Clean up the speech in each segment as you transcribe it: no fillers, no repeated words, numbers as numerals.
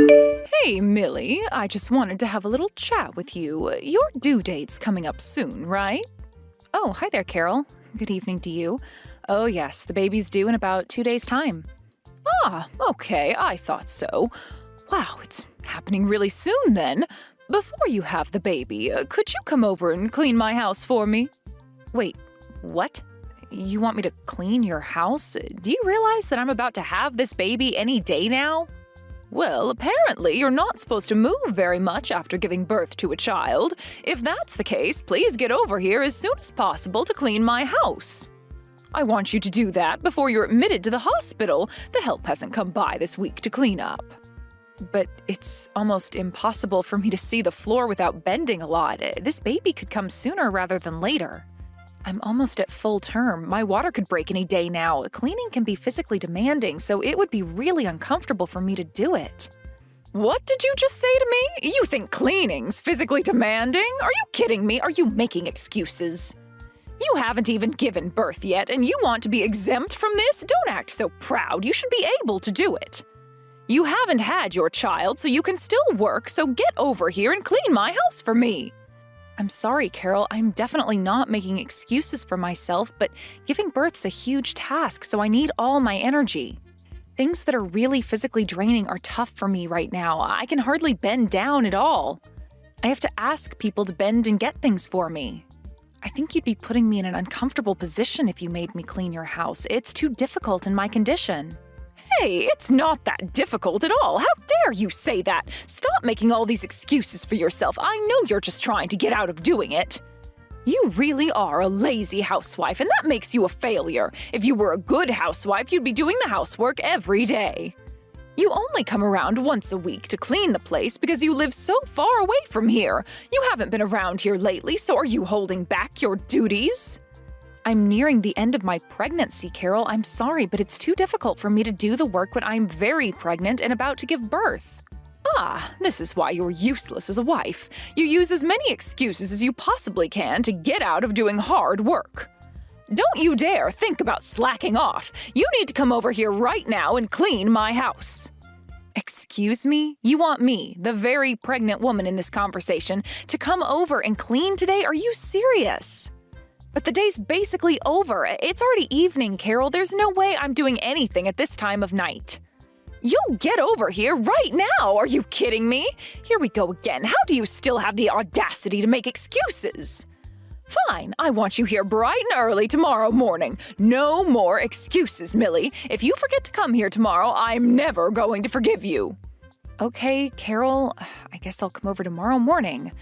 Hey, Millie, I just wanted to have a little chat with you. Your due date's coming up soon, right? Oh, hi there, Carol. Good evening to you. Oh, yes, the baby's due in about 2 days' time. Ah, okay, I thought so. Wow, it's happening really soon then. Before you have the baby, could you come over and clean my house for me? Wait, what? You want me to clean your house? Do you realize that I'm about to have this baby any day now? Well, apparently you're not supposed to move very much after giving birth to a child. If that's the case, please get over here as soon as possible to clean my house. I want you to do that before you're admitted to the hospital. The help hasn't come by this week to clean up. But it's almost impossible for me to see the floor without bending a lot. This baby could come sooner rather than later. I'm almost at full term. My water could break any day now. Cleaning can be physically demanding, so it would be really uncomfortable for me to do it. What did you just say to me? You think cleaning's physically demanding? Are you kidding me? Are you making excuses? You haven't even given birth yet, and you want to be exempt from this? Don't act so proud. You should be able to do it. You haven't had your child, so you can still work, so get over here and clean my house for me. I'm sorry, Carol. I'm definitely not making excuses for myself, but giving birth's a huge task, so I need all my energy. Things that are really physically draining are tough for me right now. I can hardly bend down at all. I have to ask people to bend and get things for me. I think you'd be putting me in an uncomfortable position if you made me clean your house. It's too difficult in my condition. Hey, it's not that difficult at all. How dare you say that? Stop making all these excuses for yourself. I know you're just trying to get out of doing it. You really are a lazy housewife, and that makes you a failure. If you were a good housewife, you'd be doing the housework every day. You only come around once a week to clean the place because you live so far away from here. You haven't been around here lately, so are you holding back your duties? I'm nearing the end of my pregnancy, Carol. I'm sorry, but it's too difficult for me to do the work when I'm very pregnant and about to give birth. Ah, this is why you're useless as a wife. You use as many excuses as you possibly can to get out of doing hard work. Don't you dare think about slacking off. You need to come over here right now and clean my house. Excuse me? You want me, the very pregnant woman in this conversation, to come over and clean today? Are you serious? But the day's basically over. It's already evening, Carol. There's no way I'm doing anything at this time of night. You'll get over here right now. Are you kidding me? Here we go again. How do you still have the audacity to make excuses? Fine, I want you here bright and early tomorrow morning. No more excuses, Millie. If you forget to come here tomorrow, I'm never going to forgive you. Okay, Carol, I guess I'll come over tomorrow morning.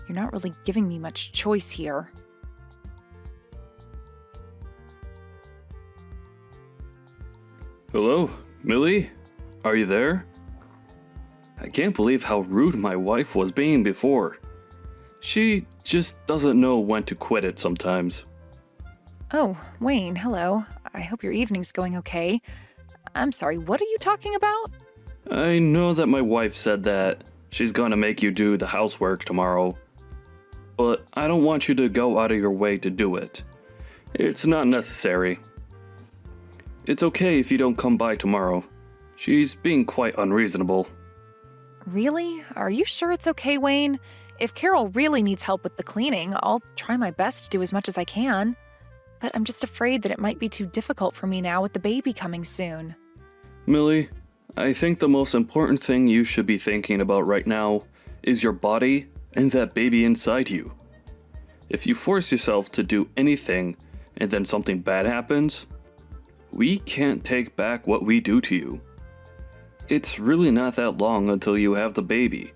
You're not really giving me much choice here. Hello, Millie? Are you there? I can't believe how rude my wife was being before. She just doesn't know when to quit it sometimes. Oh, Wayne, hello. I hope your evening's going okay. I'm sorry, what are you talking about? I know that my wife said that she's gonna make you do the housework tomorrow, but I don't want you to go out of your way to do it. It's not necessary. It's okay if you don't come by tomorrow. She's being quite unreasonable. Really? Are you sure it's okay, Wayne? If Carol really needs help with the cleaning, I'll try my best to do as much as I can. But I'm just afraid that it might be too difficult for me now with the baby coming soon. Millie, I think the most important thing you should be thinking about right now is your body and that baby inside you. If you force yourself to do anything and then something bad happens, we can't take back what we do to you. It's really not that long until you have the baby,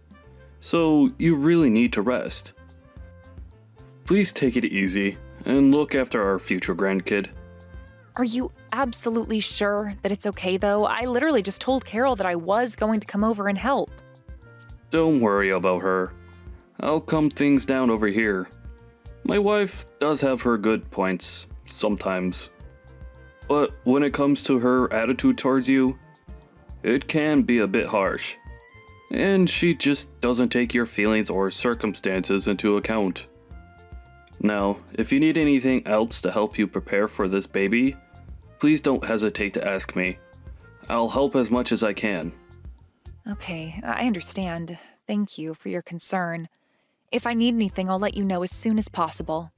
so you really need to rest. Please take it easy and look after our future grandkid. Are you absolutely sure that it's okay, though? I literally just told Carol that I was going to come over and help. Don't worry about her. I'll calm things down over here. My wife does have her good points, sometimes. But when it comes to her attitude towards you, it can be a bit harsh. And she just doesn't take your feelings or circumstances into account. Now, if you need anything else to help you prepare for this baby, please don't hesitate to ask me. I'll help as much as I can. Okay, I understand. Thank you for your concern. If I need anything, I'll let you know as soon as possible.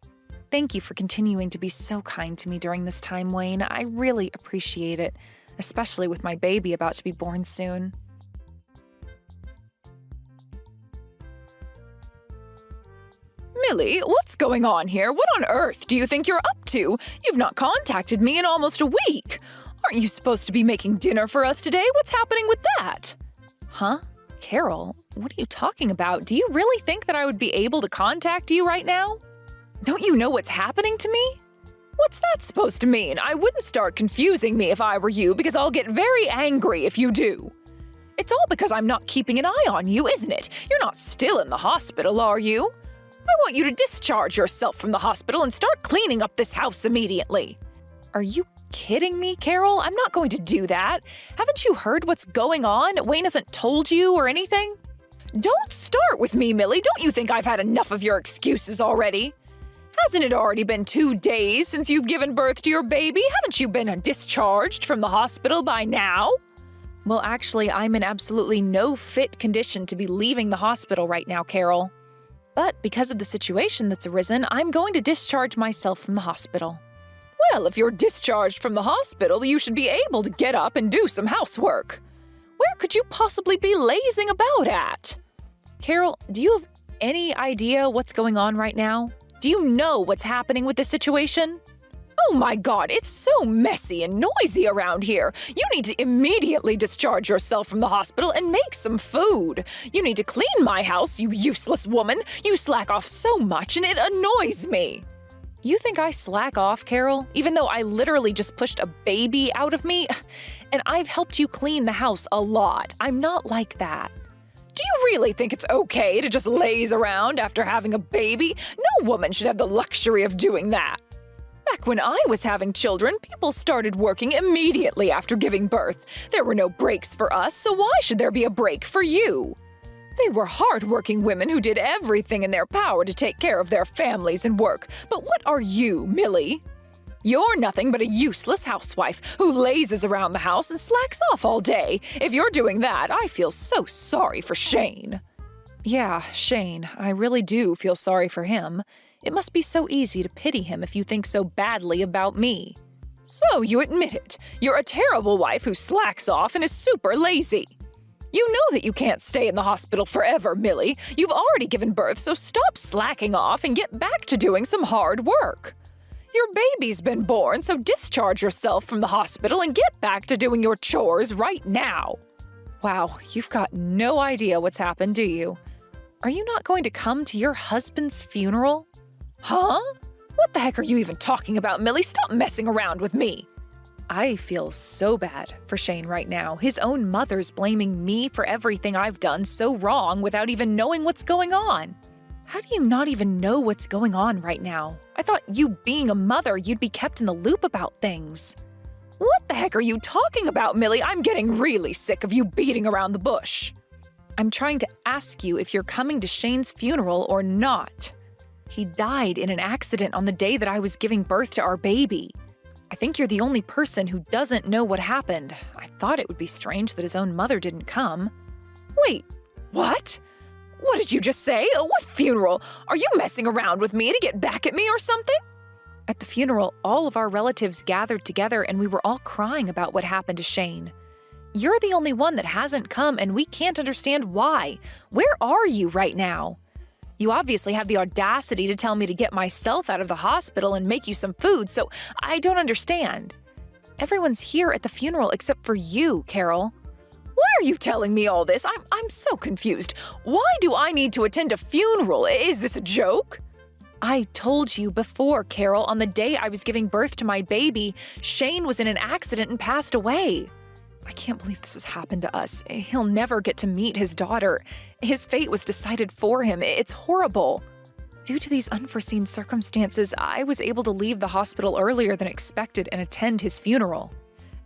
Thank you for continuing to be so kind to me during this time, Wayne. I really appreciate it, especially with my baby about to be born soon. Millie, what's going on here? What on earth do you think you're up to? You've not contacted me in almost a week. Aren't you supposed to be making dinner for us today? What's happening with that? Huh? Carol, what are you talking about? Do you really think that I would be able to contact you right now? Don't you know what's happening to me? What's that supposed to mean? I wouldn't start confusing me if I were you, because I'll get very angry if you do. It's all because I'm not keeping an eye on you, isn't it? You're not still in the hospital, are you? I want you to discharge yourself from the hospital and start cleaning up this house immediately. Are you kidding me, Carol? I'm not going to do that. Haven't you heard what's going on? Wayne hasn't told you or anything? Don't start with me, Millie. Don't you think I've had enough of your excuses already? Hasn't it already been 2 days since you've given birth to your baby? Haven't you been discharged from the hospital by now? Well, actually, I'm in absolutely no fit condition to be leaving the hospital right now, Carol. But because of the situation that's arisen, I'm going to discharge myself from the hospital. Well, if you're discharged from the hospital, you should be able to get up and do some housework. Where could you possibly be lazing about at? Carol, do you have any idea what's going on right now? Do you know what's happening with this situation? Oh my God, it's so messy and noisy around here. You need to immediately discharge yourself from the hospital and make some food. You need to clean my house, you useless woman. You slack off so much and it annoys me. You think I slack off, Carol, even though I literally just pushed a baby out of me? And I've helped you clean the house a lot. I'm not like that. Do you really think it's okay to just laze around after having a baby? No woman should have the luxury of doing that. Back when I was having children, people started working immediately after giving birth. There were no breaks for us, so why should there be a break for you? They were hard-working women who did everything in their power to take care of their families and work. But what are you, Millie? You're nothing but a useless housewife who lazes around the house and slacks off all day. If you're doing that, I feel so sorry for Shane. Yeah, Shane, I really do feel sorry for him. It must be so easy to pity him if you think so badly about me. So you admit it. You're a terrible wife who slacks off and is super lazy. You know that you can't stay in the hospital forever, Millie. You've already given birth, so stop slacking off and get back to doing some hard work. Your baby's been born, so discharge yourself from the hospital and get back to doing your chores right now. Wow, you've got no idea what's happened, do you? Are you not going to come to your husband's funeral? Huh? What the heck are you even talking about, Millie? Stop messing around with me. I feel so bad for Shane right now. His own mother's blaming me for everything I've done so wrong without even knowing what's going on. How do you not even know what's going on right now? I thought you being a mother, you'd be kept in the loop about things. What the heck are you talking about, Millie? I'm getting really sick of you beating around the bush. I'm trying to ask you if you're coming to Shane's funeral or not. He died in an accident on the day that I was giving birth to our baby. I think you're the only person who doesn't know what happened. I thought it would be strange that his own mother didn't come. Wait, what? What did you just say? What funeral? Are you messing around with me to get back at me or something? At the funeral, all of our relatives gathered together and we were all crying about what happened to Shane. You're the only one that hasn't come and we can't understand why. Where are you right now? You obviously have the audacity to tell me to get myself out of the hospital and make you some food, so I don't understand. Everyone's here at the funeral except for you, Carol. Why are you telling me all this? I'm so confused. Why do I need to attend a funeral? Is this a joke? I told you before, Carol, on the day I was giving birth to my baby, Shane was in an accident and passed away. I can't believe this has happened to us. He'll never get to meet his daughter. His fate was decided for him. It's horrible. Due to these unforeseen circumstances, I was able to leave the hospital earlier than expected and attend his funeral.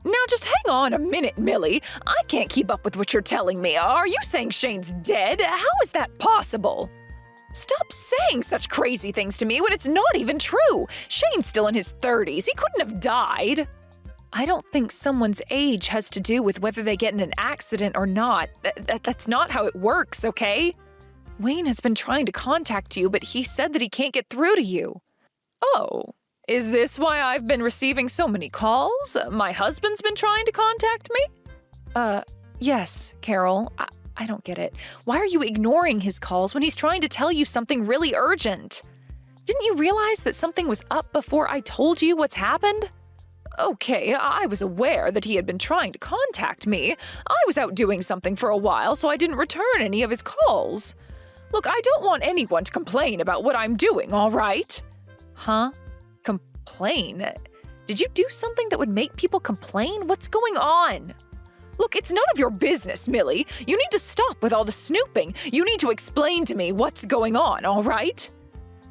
Now just hang on a minute, Millie. I can't keep up with what you're telling me. Are you saying Shane's dead? How is that possible? Stop saying such crazy things to me when it's not even true. Shane's still in his 30s. He couldn't have died. I don't think someone's age has to do with whether they get in an accident or not. That's not how it works, okay? Wayne has been trying to contact you, but he said that he can't get through to you. Oh, is this why I've been receiving so many calls? My husband's been trying to contact me? Yes, Carol. I don't get it. Why are you ignoring his calls when he's trying to tell you something really urgent? Didn't you realize that something was up before I told you what's happened? Okay, I was aware that he had been trying to contact me. I was out doing something for a while, so I didn't return any of his calls. Look, I don't want anyone to complain about what I'm doing, all right? Huh? Complain? Did you do something that would make people complain? What's going on? Look, it's none of your business, Millie. You need to stop with all the snooping. You need to explain to me what's going on, all right?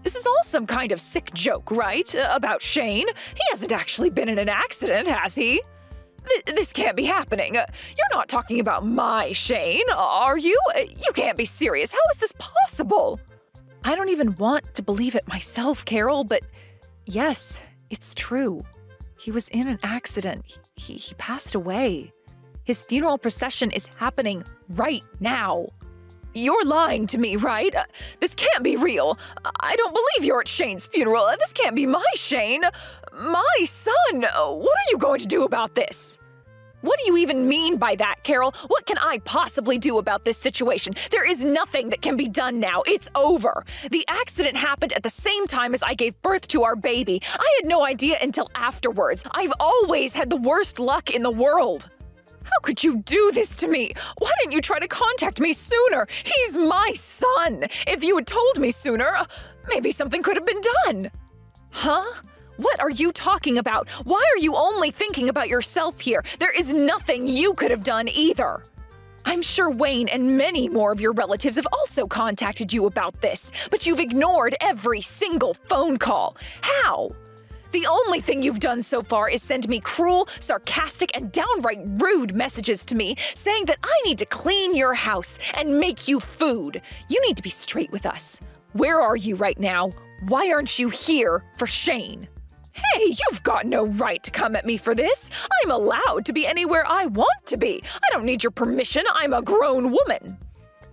This is all some kind of sick joke, right? About Shane? He hasn't actually been in an accident, has he? This can't be happening. You're not talking about my Shane, are you? You can't be serious. How is this possible? I don't even want to believe it myself, Carol, but yes, it's true. He was in an accident. He passed away. His funeral procession is happening right now. You're lying to me, right? This can't be real. I don't believe you're at Shane's funeral. This can't be my Shane. My son. What are you going to do about this? What do you even mean by that, Carol? What can I possibly do about this situation? There is nothing that can be done now. It's over. The accident happened at the same time as I gave birth to our baby. I had no idea until afterwards. I've always had the worst luck in the world. How could you do this to me? Why didn't you try to contact me sooner? He's my son. If you had told me sooner, maybe something could have been done. Huh? What are you talking about? Why are you only thinking about yourself here? There is nothing you could have done either. I'm sure Wayne and many more of your relatives have also contacted you about this, but you've ignored every single phone call. How? The only thing you've done so far is send me cruel, sarcastic, and downright rude messages to me saying that I need to clean your house and make you food. You need to be straight with us. Where are you right now? Why aren't you here for Shane? Hey, you've got no right to come at me for this. I'm allowed to be anywhere I want to be. I don't need your permission. I'm a grown woman.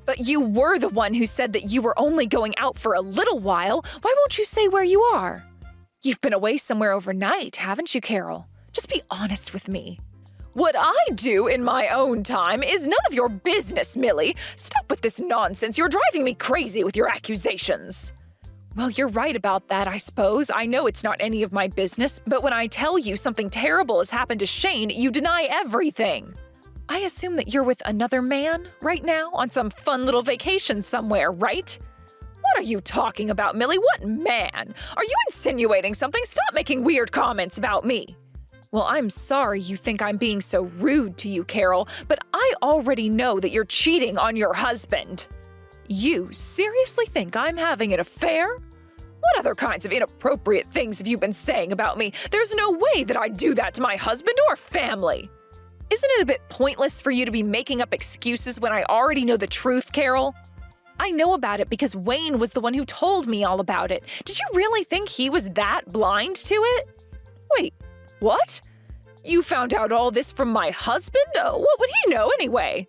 But you were the one who said that you were only going out for a little while. Why won't you say where you are? You've been away somewhere overnight, haven't you, Carol? Just be honest with me. What I do in my own time is none of your business, Millie. Stop with this nonsense. You're driving me crazy with your accusations. Well, you're right about that, I suppose. I know it's not any of my business, but when I tell you something terrible has happened to Shane, you deny everything. I assume that you're with another man right now on some fun little vacation somewhere, right? What are you talking about, Millie? What man? Are you insinuating something? Stop making weird comments about me. Well, I'm sorry you think I'm being so rude to you, Carol, but I already know that you're cheating on your husband. You seriously think I'm having an affair? What other kinds of inappropriate things have you been saying about me? There's no way that I'd do that to my husband or family. Isn't it a bit pointless for you to be making up excuses when I already know the truth, Carol? I know about it because Wayne was the one who told me all about it. Did you really think he was that blind to it? Wait, what? You found out all this from my husband? What would he know anyway?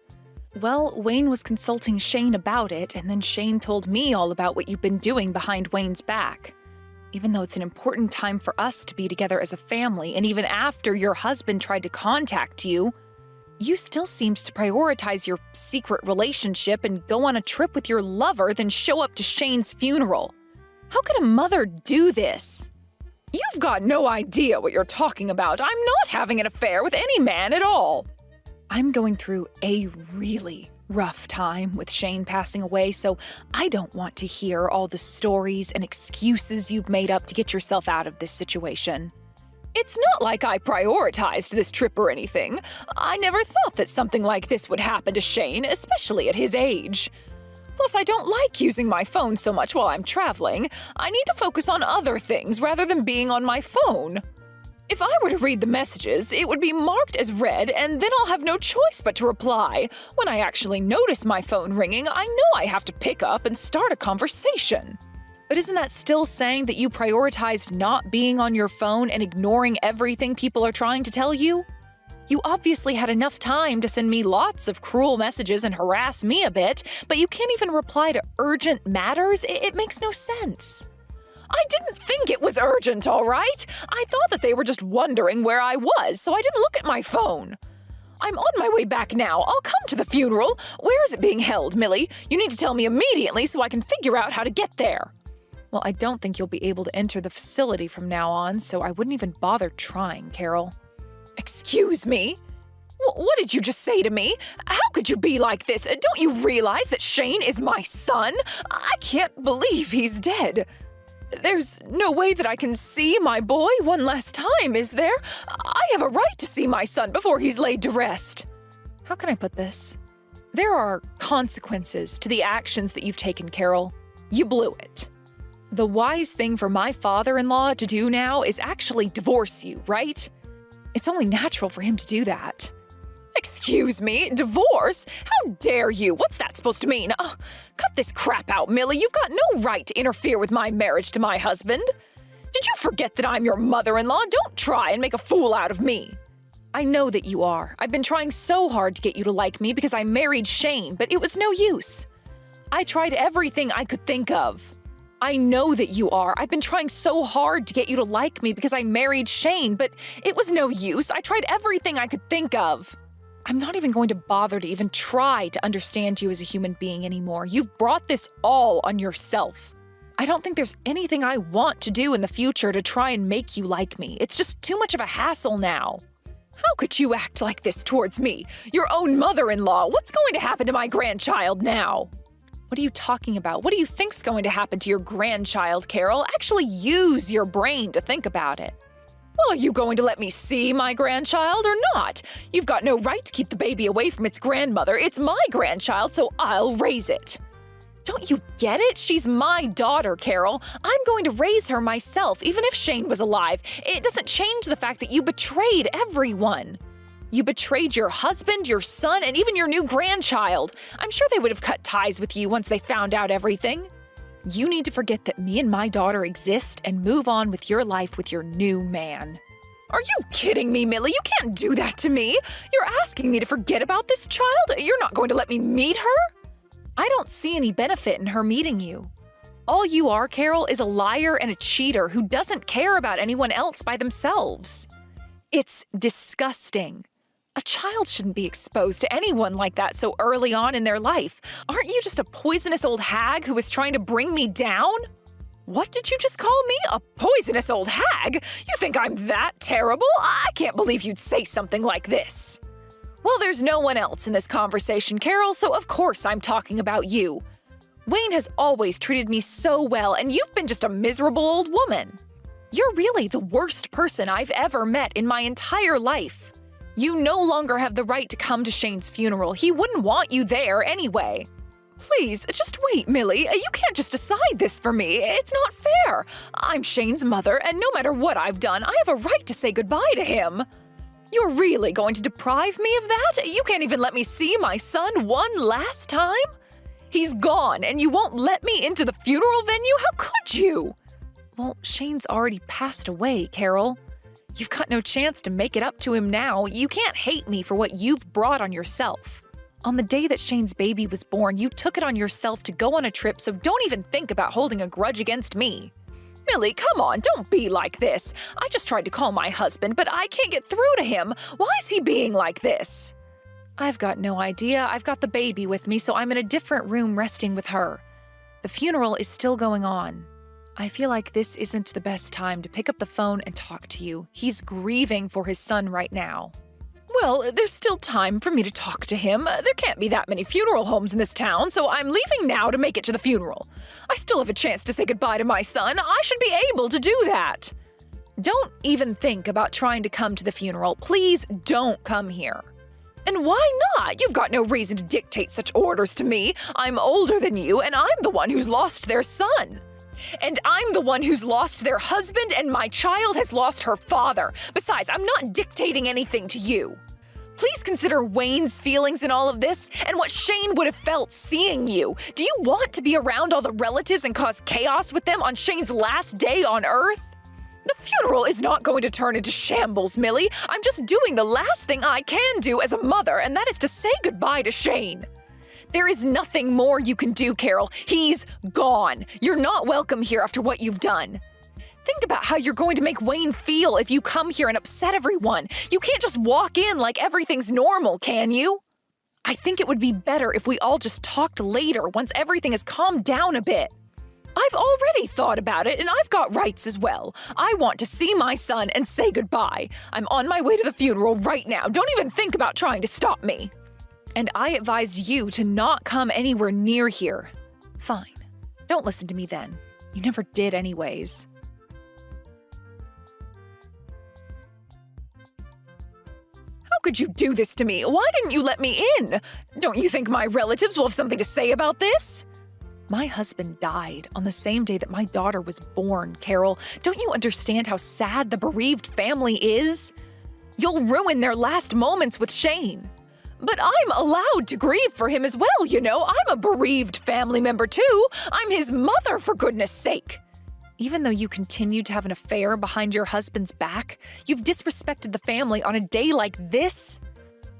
Well, Wayne was consulting Shane about it, and then Shane told me all about what you've been doing behind Wayne's back. Even though it's an important time for us to be together as a family, and even after your husband tried to contact you, you still seemed to prioritize your secret relationship and go on a trip with your lover, then show up to Shane's funeral. How could a mother do this? You've got no idea what you're talking about. I'm not having an affair with any man at all. I'm going through a really rough time with Shane passing away, so I don't want to hear all the stories and excuses you've made up to get yourself out of this situation. It's not like I prioritized this trip or anything. I never thought that something like this would happen to Shane, especially at his age. Plus, I don't like using my phone so much while I'm traveling. I need to focus on other things rather than being on my phone. If I were to read the messages, it would be marked as read, and then I'll have no choice but to reply. When I actually notice my phone ringing, I know I have to pick up and start a conversation. But isn't that still saying that you prioritized not being on your phone and ignoring everything people are trying to tell you? You obviously had enough time to send me lots of cruel messages and harass me a bit, but you can't even reply to urgent matters? It makes no sense. I didn't think it was urgent, all right? I thought that they were just wondering where I was, so I didn't look at my phone. I'm on my way back now. I'll come to the funeral. Where is it being held, Millie? You need to tell me immediately so I can figure out how to get there. Well, I don't think you'll be able to enter the facility from now on, so I wouldn't even bother trying, Carol. Excuse me? What did you just say to me? How could you be like this? Don't you realize that Shane is my son? I can't believe he's dead. There's no way that I can see my boy one last time, is there? I have a right to see my son before he's laid to rest. How can I put this? There are consequences to the actions that you've taken, Carol. You blew it. The wise thing for my father-in-law to do now is actually divorce you, right? It's only natural for him to do that. Excuse me, divorce? How dare you? What's that supposed to mean? Cut this crap out, Millie. You've got no right to interfere with my marriage to my husband. Did you forget that I'm your mother-in-law? Don't try and make a fool out of me. I know that you are. I've been trying so hard to get you to like me because I married Shane, but it was no use. I tried everything I could think of. I know that you are. I've been trying so hard to get you to like me because I married Shane, but it was no use. I tried everything I could think of. I'm not even going to bother to even try to understand you as a human being anymore. You've brought this all on yourself. I don't think there's anything I want to do in the future to try and make you like me. It's just too much of a hassle now. How could you act like this towards me? Your own mother-in-law. What's going to happen to my grandchild now? What are you talking about? What do you think's going to happen to your grandchild, Carol? Actually use your brain to think about it. Well, are you going to let me see my grandchild or not? You've got no right to keep the baby away from its grandmother. It's my grandchild, so I'll raise it. Don't you get it? She's my daughter, Carol. I'm going to raise her myself, even if Shane was alive. It doesn't change the fact that you betrayed everyone. You betrayed your husband, your son, and even your new grandchild. I'm sure they would have cut ties with you once they found out everything. You need to forget that me and my daughter exist and move on with your life with your new man. Are you kidding me, Millie? You can't do that to me. You're asking me to forget about this child? You're not going to let me meet her? I don't see any benefit in her meeting you. All you are, Carol, is a liar and a cheater who doesn't care about anyone else by themselves. It's disgusting. A child shouldn't be exposed to anyone like that so early on in their life. Aren't you just a poisonous old hag who is trying to bring me down? What did you just call me? A poisonous old hag? You think I'm that terrible? I can't believe you'd say something like this. Well, there's no one else in this conversation, Carol, so of course I'm talking about you. Wayne has always treated me so well, and you've been just a miserable old woman. You're really the worst person I've ever met in my entire life. You no longer have the right to come to Shane's funeral. He wouldn't want you there anyway. Please, just wait, Millie. You can't just decide this for me. It's not fair. I'm Shane's mother, and no matter what I've done, I have a right to say goodbye to him. You're really going to deprive me of that? You can't even let me see my son one last time? He's gone, and you won't let me into the funeral venue? How could you? Well, Shane's already passed away, Carol. You've got no chance to make it up to him now. You can't hate me for what you've brought on yourself. On the day that Shane's baby was born, you took it on yourself to go on a trip, so don't even think about holding a grudge against me. Millie, come on, don't be like this. I just tried to call my husband, but I can't get through to him. Why is he being like this? I've got no idea. I've got the baby with me, so I'm in a different room resting with her. The funeral is still going on. I feel like this isn't the best time to pick up the phone and talk to you. He's grieving for his son right now. Well, there's still time for me to talk to him. There can't be that many funeral homes in this town, so I'm leaving now to make it to the funeral. I still have a chance to say goodbye to my son. I should be able to do that. Don't even think about trying to come to the funeral. Please don't come here. And why not? You've got no reason to dictate such orders to me. I'm older than you, and I'm the one who's lost their son. And I'm the one who's lost their husband, and my child has lost her father. Besides, I'm not dictating anything to you. Please consider Wayne's feelings in all of this and what Shane would have felt seeing you. Do you want to be around all the relatives and cause chaos with them on Shane's last day on Earth? The funeral is not going to turn into shambles, Millie. I'm just doing the last thing I can do as a mother, and that is to say goodbye to Shane. There is nothing more you can do, Carol. He's gone. You're not welcome here after what you've done. Think about how you're going to make Wayne feel if you come here and upset everyone. You can't just walk in like everything's normal, can you? I think it would be better if we all just talked later once everything has calmed down a bit. I've already thought about it, and I've got rights as well. I want to see my son and say goodbye. I'm on my way to the funeral right now. Don't even think about trying to stop me. And I advised you to not come anywhere near here. Fine. Don't listen to me then. You never did anyways. How could you do this to me? Why didn't you let me in? Don't you think my relatives will have something to say about this? My husband died on the same day that my daughter was born, Carol. Don't you understand how sad the bereaved family is? You'll ruin their last moments with Shane. But I'm allowed to grieve for him as well, you know. I'm a bereaved family member too. I'm his mother, for goodness sake. Even though you continued to have an affair behind your husband's back, you've disrespected the family on a day like this?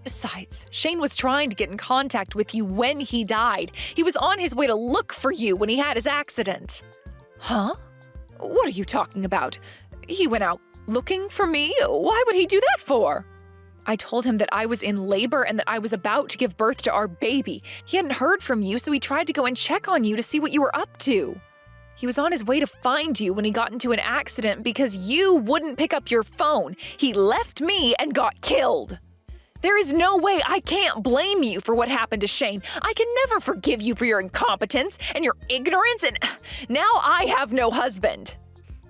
Besides, Shane was trying to get in contact with you when he died. He was on his way to look for you when he had his accident. Huh? What are you talking about? He went out looking for me? Why would he do that for? I told him that I was in labor and that I was about to give birth to our baby. He hadn't heard from you, so he tried to go and check on you to see what you were up to. He was on his way to find you when he got into an accident because you wouldn't pick up your phone. He left me and got killed. There is no way I can't blame you for what happened to Shane. I can never forgive you for your incompetence and your ignorance, and now I have no husband.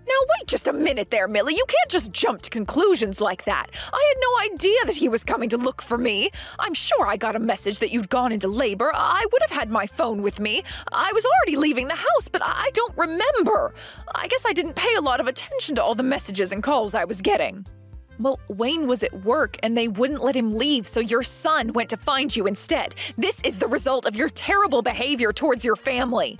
Now wait just a minute there, Millie. You can't just jump to conclusions like that. I had no idea that he was coming to look for me. I'm sure I got a message that you'd gone into labor. I would have had my phone with me. I was already leaving the house, but I don't remember. I guess I didn't pay a lot of attention to all the messages and calls I was getting. Well, Wayne was at work and they wouldn't let him leave, so your son went to find you instead. This is the result of your terrible behavior towards your family.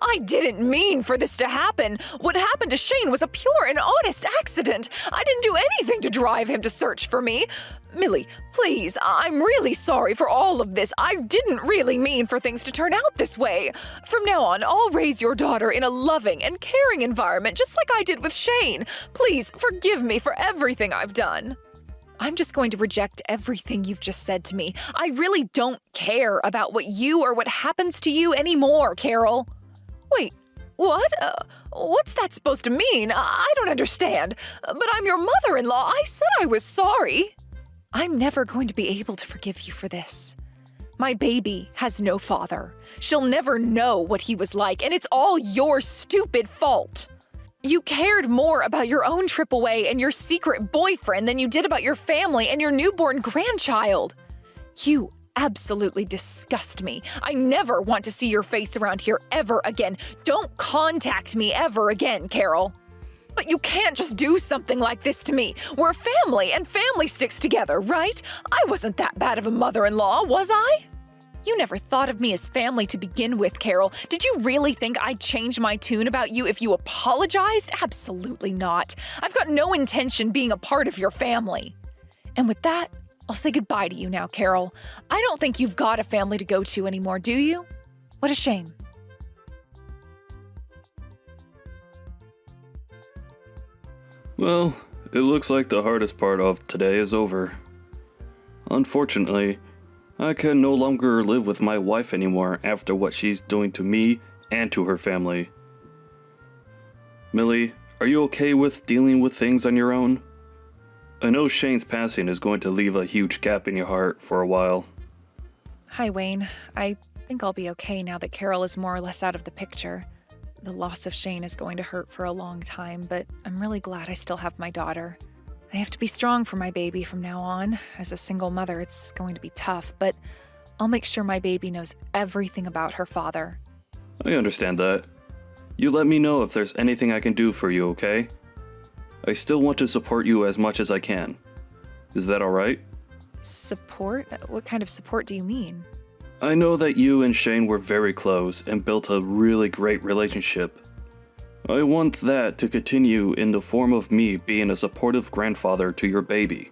I didn't mean for this to happen. What happened to Shane was a pure and honest accident. I didn't do anything to drive him to search for me. Millie, please, I'm really sorry for all of this. I didn't really mean for things to turn out this way. From now on, I'll raise your daughter in a loving and caring environment, just like I did with Shane. Please forgive me for everything I've done. I'm just going to reject everything you've just said to me. I really don't care about what you or what happens to you anymore, Carol. Wait, what? What's that supposed to mean? I don't understand. But I'm your mother-in-law. I said I was sorry. I'm never going to be able to forgive you for this. My baby has no father. She'll never know what he was like, and it's all your stupid fault. You cared more about your own trip away and your secret boyfriend than you did about your family and your newborn grandchild. You absolutely disgust me. I never want to see your face around here ever again. Don't contact me ever again, Carol. But you can't just do something like this to me. We're a family, and family sticks together, right? I wasn't that bad of a mother-in-law, was I? You never thought of me as family to begin with, Carol. Did you really think I'd change my tune about you if you apologized? Absolutely not. I've got no intention being a part of your family. And with that, I'll say goodbye to you now, Carol. I don't think you've got a family to go to anymore, do you? What a shame. Well, it looks like the hardest part of today is over. Unfortunately, I can no longer live with my wife anymore after what she's doing to me and to her family. Millie, are you okay with dealing with things on your own? I know Shane's passing is going to leave a huge gap in your heart for a while. Hi, Wayne. I think I'll be okay now that Carol is more or less out of the picture. The loss of Shane is going to hurt for a long time, but I'm really glad I still have my daughter. I have to be strong for my baby from now on. As a single mother, it's going to be tough, but I'll make sure my baby knows everything about her father. I understand that. You let me know if there's anything I can do for you, okay? I still want to support you as much as I can. Is that alright? Support? What kind of support do you mean? I know that you and Shane were very close and built a really great relationship. I want that to continue in the form of me being a supportive grandfather to your baby.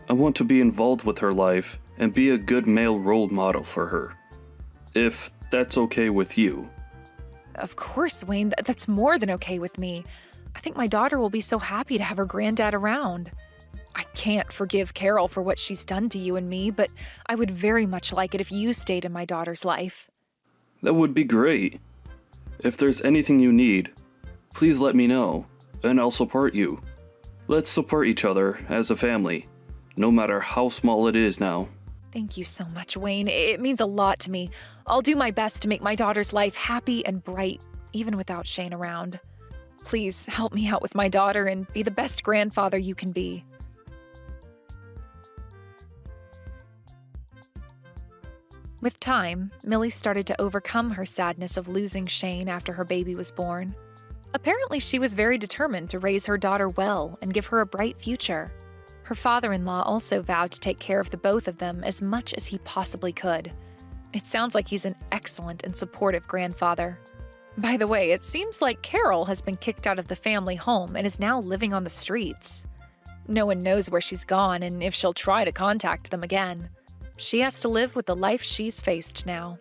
I want to be involved with her life and be a good male role model for her. If that's okay with you. Of course, Wayne, that's more than okay with me. I think my daughter will be so happy to have her granddad around. I can't forgive Carol for what she's done to you and me, but I would very much like it if you stayed in my daughter's life. That would be great. If there's anything you need, please let me know, and I'll support you. Let's support each other as a family, no matter how small it is now. Thank you so much, Wayne. It means a lot to me. I'll do my best to make my daughter's life happy and bright, even without Shane around. Please help me out with my daughter and be the best grandfather you can be. With time, Millie started to overcome her sadness of losing Shane after her baby was born. Apparently, she was very determined to raise her daughter well and give her a bright future. Her father-in-law also vowed to take care of the both of them as much as he possibly could. It sounds like he's an excellent and supportive grandfather. By the way, it seems like Carol has been kicked out of the family home and is now living on the streets. No one knows where she's gone and if she'll try to contact them again. She has to live with the life she's faced now.